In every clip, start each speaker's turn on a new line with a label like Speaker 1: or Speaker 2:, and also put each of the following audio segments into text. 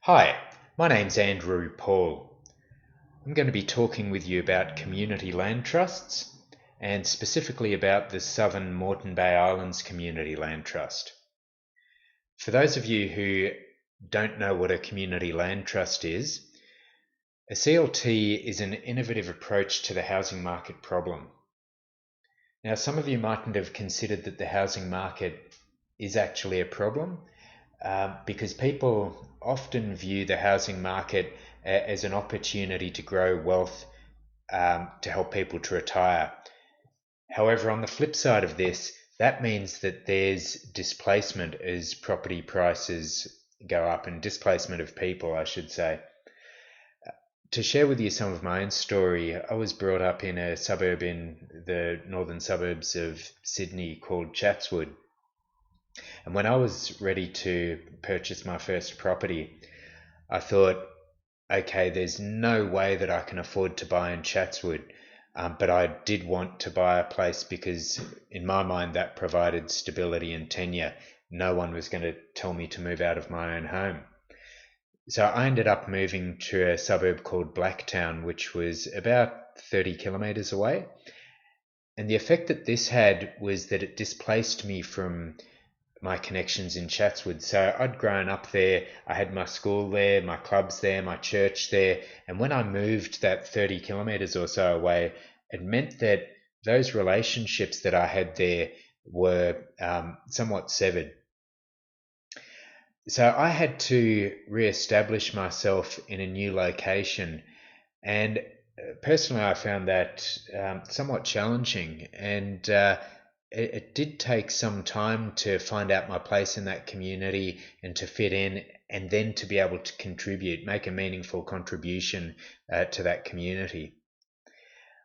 Speaker 1: Hi, my name's Andrew Paul. I'm going to be talking with you about community land trusts and specifically about the Southern Moreton Bay Islands Community Land Trust. For those of you who don't know what a community land trust is, a CLT is an innovative approach to the housing market problem. Now, some of you mightn't have considered that the housing market is actually a problem, because people often view the housing market as an opportunity to grow wealth, to help people to retire. However, on the flip side of this, that means that there's displacement as property prices go up, and displacement of people, I should say. To share with you some of my own story, I was brought up in a suburb in the northern suburbs of Sydney called Chatswood. And when I was ready to purchase my first property, I thought, okay, there's no way that I can afford to buy in Chatswood. But I did want to buy a place because in my mind that provided stability and tenure. No one was going to tell me to move out of my own home. So I ended up moving to a suburb called Blacktown, which was about 30 kilometres away. And the effect that this had was that it displaced me from my connections in Chatswood. So I'd grown up there, I had my school there, my clubs there, my church there, and when I moved that 30 kilometres or so away, it meant that those relationships that I had there were somewhat severed. So I had to re-establish myself in a new location, and personally I found that somewhat challenging, and it did take some time to find out my place in that community and to fit in, and then to be able to contribute, make a meaningful contribution to that community.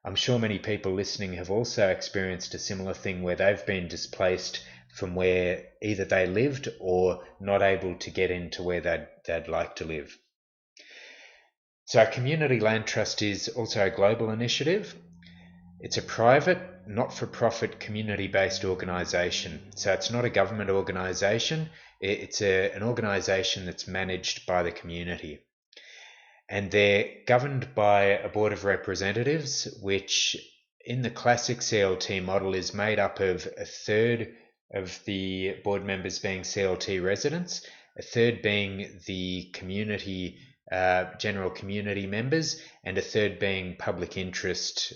Speaker 1: I'm sure many people listening have also experienced a similar thing where they've been displaced from where either they lived or not able to get into where they'd like to live. So a community land trust is also a global initiative. It's a private, not-for-profit, community-based organisation. So it's not a government organisation. It's an organisation that's managed by the community. And they're governed by a board of representatives, which in the classic CLT model is made up of a third of the board members being CLT residents, a third being the community general community members, and a third being public interest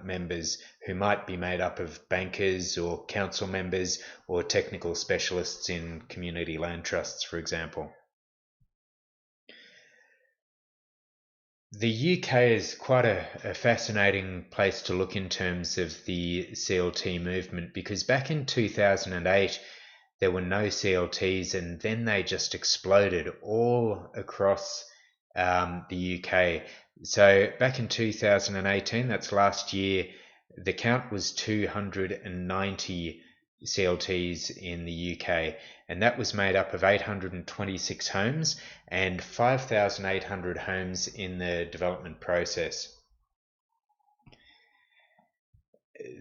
Speaker 1: members, who might be made up of bankers or council members or technical specialists in community land trusts, for example. The UK is quite a fascinating place to look in terms of the CLT movement, because back in 2008 there were no CLTs, and then they just exploded all across the UK. So back in 2018, that's last year, the count was 290 CLTs in the UK, and that was made up of 826 homes and 5,800 homes in the development process.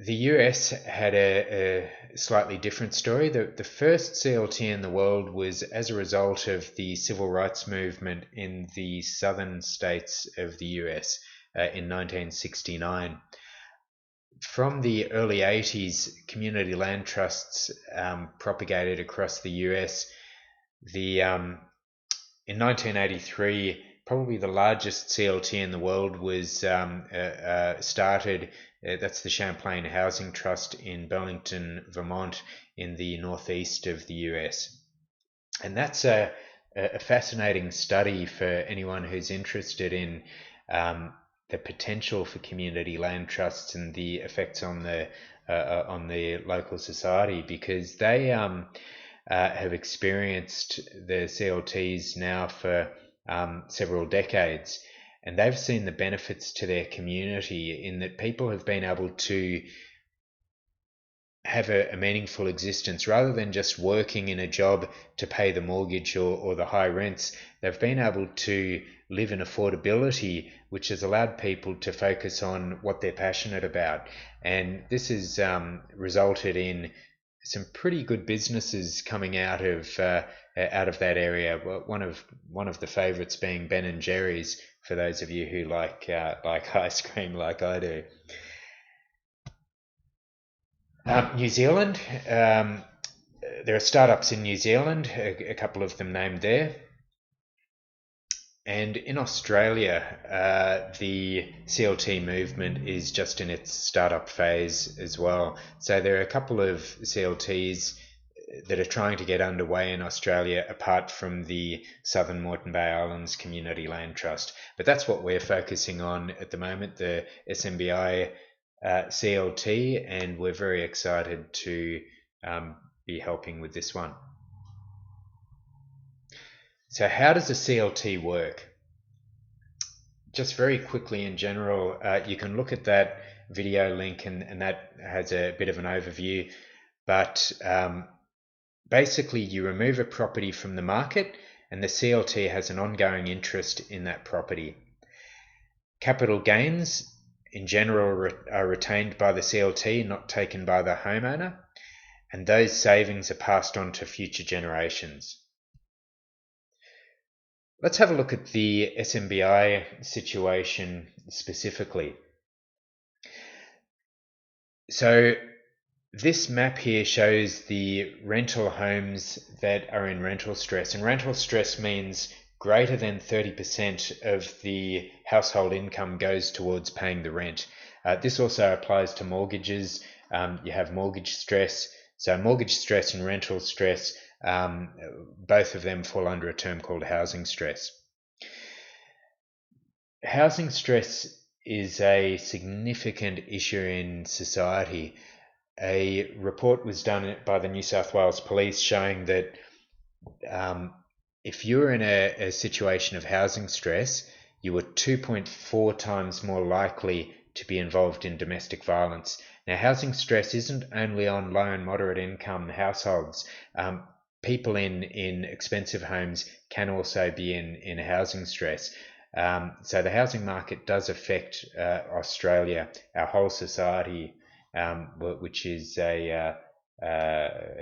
Speaker 1: The US had a slightly different story. The first CLT in the world was as a result of the civil rights movement in the southern states of the US in 1969. From the early 80s, community land trusts propagated across the US. In 1983, probably the largest CLT in the world was started. That's the Champlain Housing Trust in Burlington, Vermont, in the northeast of the US. And that's a fascinating study for anyone who's interested in the potential for community land trusts and the effects on the local society, because they have experienced the CLTs now for several decades, and they've seen the benefits to their community in that people have been able to have a meaningful existence rather than just working in a job to pay the mortgage or the high rents. They've been able to live in affordability, which has allowed people to focus on what they're passionate about. And this has resulted in some pretty good businesses coming out of that area. One of the favourites being Ben and Jerry's, for those of you who like ice cream like I do. New Zealand. There are startups in New Zealand, a couple of them named there. And in Australia, the CLT movement is just in its startup phase as well. So there are a couple of CLTs that are trying to get underway in Australia apart from the Southern Moreton Bay Islands Community Land Trust. But that's what we're focusing on at the moment, the SMBI CLT, and we're very excited to be helping with this one. So how does a CLT work? Just very quickly in general, you can look at that video link and that has a bit of an overview, but basically you remove a property from the market and the CLT has an ongoing interest in that property. Capital gains in general are retained by the CLT, not taken by the homeowner, and those savings are passed on to future generations. Let's have a look at the SMBI situation specifically. So this map here shows the rental homes that are in rental stress, and rental stress means greater than 30% of the household income goes towards paying the rent. This also applies to mortgages. You have mortgage stress. So mortgage stress and rental stress, both of them fall under a term called housing stress. Housing stress is a significant issue in society. A report was done by the New South Wales Police showing that if you're in a situation of housing stress, you were 2.4 times more likely to be involved in domestic violence. Now, housing stress isn't only on low and moderate income households. People in expensive homes can also be in housing stress. So the housing market does affect Australia, our whole society, which is a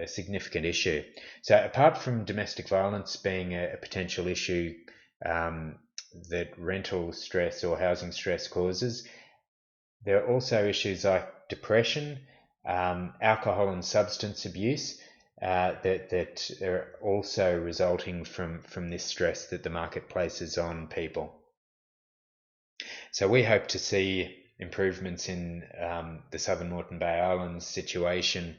Speaker 1: significant issue. So apart from domestic violence being a potential issue that rental stress or housing stress causes, there are also issues like depression, alcohol and substance abuse that are also resulting from this stress that the market places on people. So we hope to see improvements in the Southern Moreton Bay Islands situation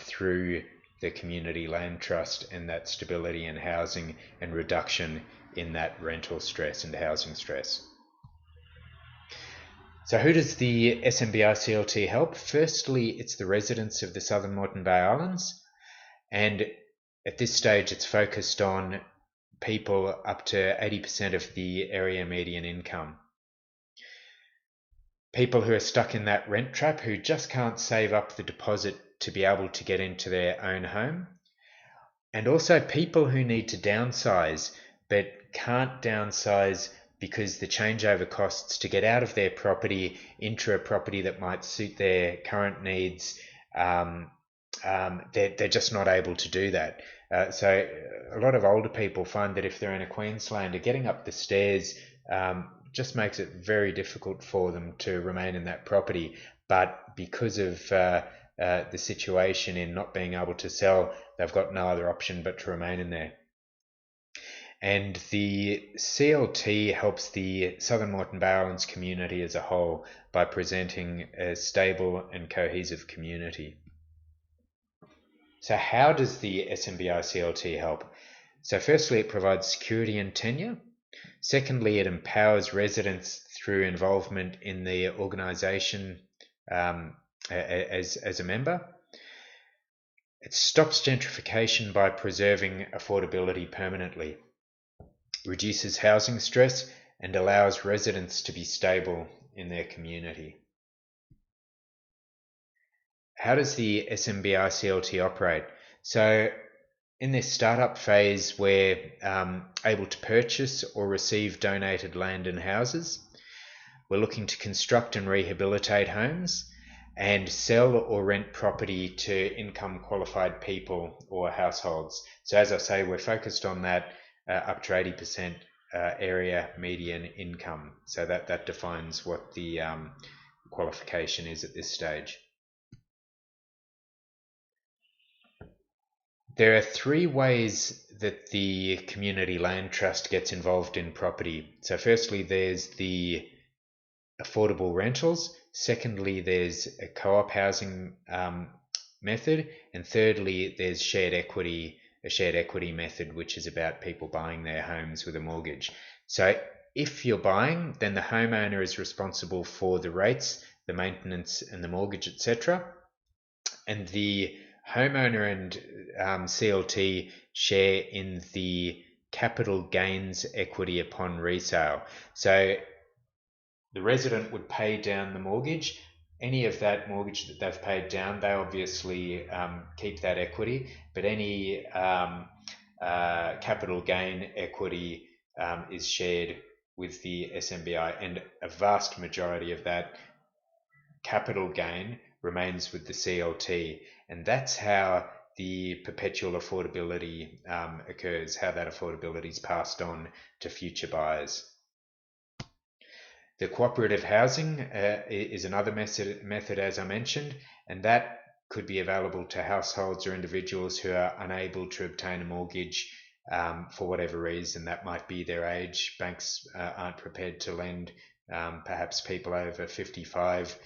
Speaker 1: through the Community Land Trust and that stability in housing and reduction in that rental stress and housing stress. So who does the SMBI CLT help? Firstly, it's the residents of the Southern Moreton Bay Islands, and at this stage it's focused on people up to 80% of the area median income. People who are stuck in that rent trap, who just can't save up the deposit to be able to get into their own home, and also people who need to downsize but can't downsize because the changeover costs to get out of their property into a property that might suit their current needs, they're just not able to do that. So a lot of older people find that if they're in a Queenslander, getting up the stairs just makes it very difficult for them to remain in that property. But because of the situation in not being able to sell, they've got no other option but to remain in there. And the CLT helps the Southern Moreton Bay Islands community as a whole by presenting a stable and cohesive community. So how does the SMBI CLT help? So firstly, it provides security and tenure. Secondly, it empowers residents through involvement in the organisation as a member. It stops gentrification by preserving affordability permanently, reduces housing stress, and allows residents to be stable in their community. How does the SMBI CLT operate? So in this startup phase, we're able to purchase or receive donated land and houses. We're looking to construct and rehabilitate homes, and sell or rent property to income qualified people or households. So as I say, we're focused on that up to 80% area median income. So that defines what the qualification is at this stage. There are three ways that the community land trust gets involved in property. So firstly, there's the affordable rentals. Secondly, there's a co-op housing method. And thirdly, there's a shared equity method, which is about people buying their homes with a mortgage. So if you're buying, then the homeowner is responsible for the rates, the maintenance and the mortgage, etc. And the homeowner and CLT share in the capital gains equity upon resale. So the resident would pay down the mortgage. Any of that mortgage that they've paid down, they obviously keep that equity, but any capital gain equity is shared with the SMBI, and a vast majority of that capital gain remains with the CLT, and that's how the perpetual affordability occurs, how that affordability is passed on to future buyers. The cooperative housing is another method, as I mentioned, and that could be available to households or individuals who are unable to obtain a mortgage for whatever reason. That might be their age. Banks aren't prepared to lend, perhaps people over 55,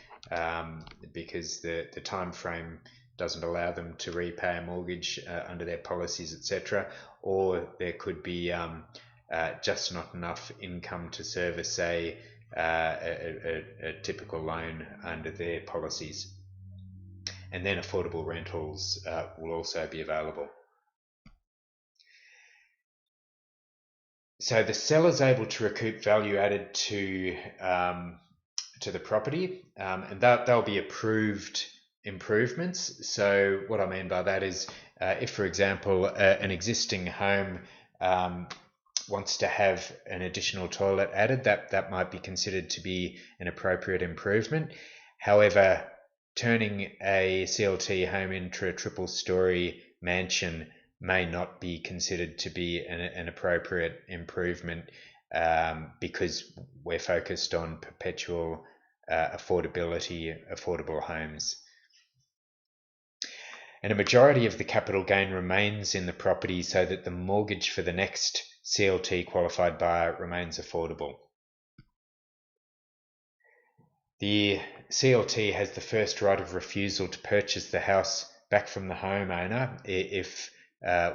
Speaker 1: because the time frame doesn't allow them to repay a mortgage under their policies, etc. Or there could be just not enough income to service a typical loan under their policies. And then affordable rentals will also be available. So the seller's able to recoup value added to the property, and they'll be approved improvements. So what I mean by that is if, for example, an existing home wants to have an additional toilet added, that might be considered to be an appropriate improvement. However, turning a CLT home into a triple-story mansion may not be considered to be an appropriate improvement because we're focused on perpetual affordability, affordable homes. And a majority of the capital gain remains in the property so that the mortgage for the next CLT qualified buyer remains affordable. The CLT has the first right of refusal to purchase the house back from the homeowner if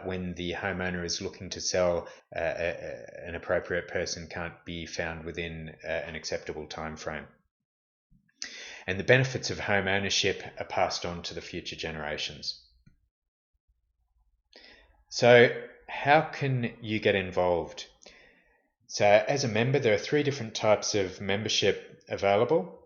Speaker 1: when the homeowner is looking to sell, an appropriate person can't be found within an acceptable time frame. And the benefits of home ownership are passed on to the future generations. So how can you get involved? So as a member, there are three different types of membership available.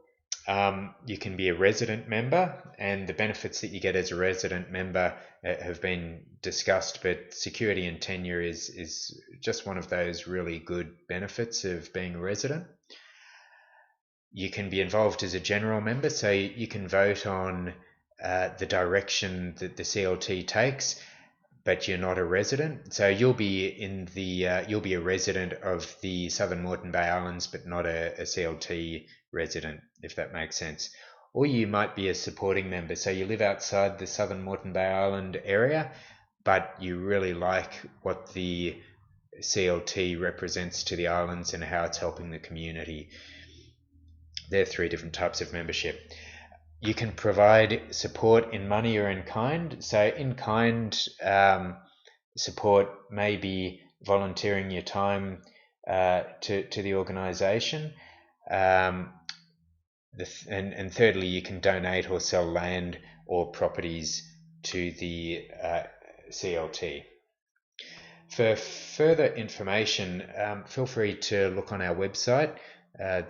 Speaker 1: You can be a resident member, and the benefits that you get as a resident member have been discussed, but security and tenure is just one of those really good benefits of being a resident. You can be involved as a general member, so you can vote on the direction that the CLT takes, but you're not a resident. So you'll be a resident of the Southern Moreton Bay Islands, but not a CLT resident, if that makes sense. Or you might be a supporting member, so you live outside the Southern Moreton Bay Island area, but you really like what the CLT represents to the islands and how it's helping the community. There are three different types of membership. You can provide support in money or in kind. So in kind support may be volunteering your time to the organisation. And thirdly, you can donate or sell land or properties to the CLT. For further information, feel free to look on our website,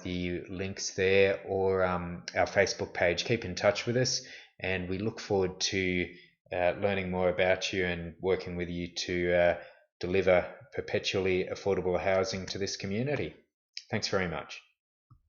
Speaker 1: the links there, or our Facebook page. Keep in touch with us, and we look forward to learning more about you and working with you to deliver perpetually affordable housing to this community. Thanks very much.